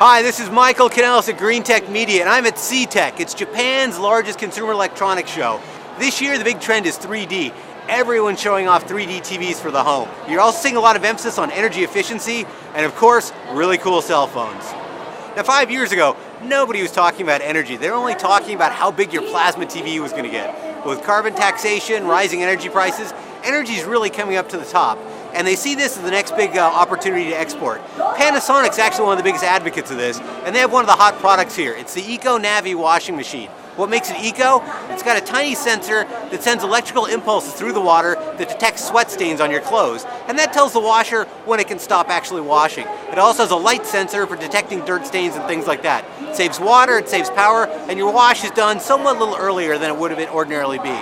Hi, this is Michael Canellis at Greentech Media, and I'm at CTech. It's Japan's largest consumer electronics show. This year, the big trend is 3D. Everyone's showing off 3D TVs for the home. You're also seeing a lot of emphasis on energy efficiency, and of course, really cool cell phones. Now, 5 years ago, nobody was talking about energy. They were only talking about how big your plasma TV was going to get. With carbon taxation, rising energy prices, energy is really coming up to the top. And they see this as the next big opportunity to export. Panasonic's actually one of the biggest advocates of this, and they have one of the hot products here. It's the Eco Navi washing machine. What makes it eco? It's got a tiny sensor that sends electrical impulses through the water that detects sweat stains on your clothes, and that tells the washer when it can stop actually washing. It also has a light sensor for detecting dirt stains and things like that. It saves water, it saves power, and your wash is done somewhat a little earlier than it would have ordinarily be.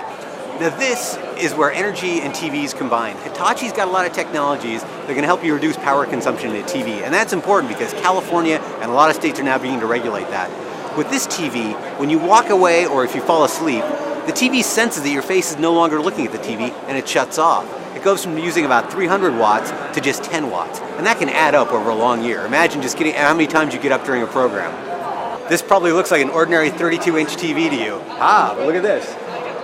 Now this is where energy and TVs combine. Hitachi's got a lot of technologies that are going to help you reduce power consumption in a TV, and that's important because California and a lot of states are now beginning to regulate that. With this TV, when you walk away or if you fall asleep, the TV senses that your face is no longer looking at the TV and it shuts off. It goes from using about 300 watts to just 10 watts, and that can add up over a long year. Imagine just getting how many times you get up during a program. This probably looks like an ordinary 32-inch TV to you. But look at this.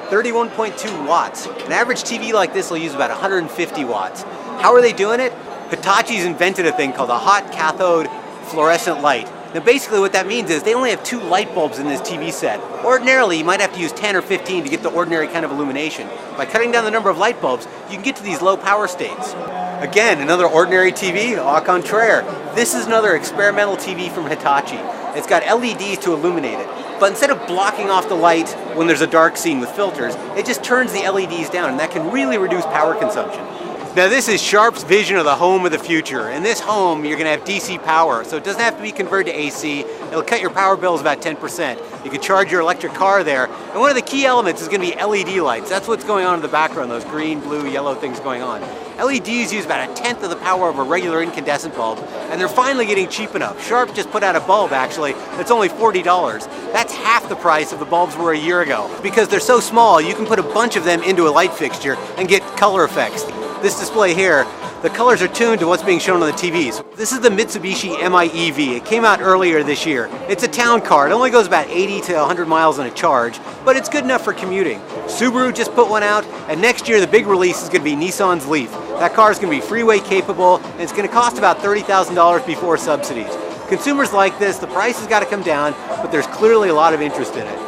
31.2 watts. An average TV like this will use about 150 watts. How are they doing it? Hitachi's invented a thing called a hot cathode fluorescent light. Now basically what that means is they only have 2 light bulbs in this TV set. Ordinarily you might have to use 10 or 15 to get the ordinary kind of illumination. By cutting down the number of light bulbs, you can get to these low power states. Again, another ordinary TV, au contraire. This is another experimental TV from Hitachi. It's got LEDs to illuminate it. But instead of blocking off the light when there's a dark scene with filters, it just turns the LEDs down, and that can really reduce power consumption. Now this is Sharp's vision of the home of the future. In this home, you're going to have DC power, so it doesn't have to be converted to AC. It'll cut your power bills about 10%. You can charge your electric car there, and one of the key elements is going to be LED lights. That's what's going on in the background, those green, blue, yellow things going on. LEDs use about 1/10 of the power of a regular incandescent bulb, and they're finally getting cheap enough. Sharp just put out a bulb, actually, that's only $40. That's half the price of the bulbs were a year ago. Because they're so small, you can put a bunch of them into a light fixture and get color effects. This display here, the colors are tuned to what's being shown on the TVs. This is the Mitsubishi Mi-EV. It came out earlier this year. It's a town car. It only goes about 80 to 100 miles on a charge, but it's good enough for commuting. Subaru just put one out, and next year the big release is going to be Nissan's Leaf. That car is going to be freeway capable, and it's going to cost about $30,000 before subsidies. Consumers like this, the price has got to come down, but there's clearly a lot of interest in it.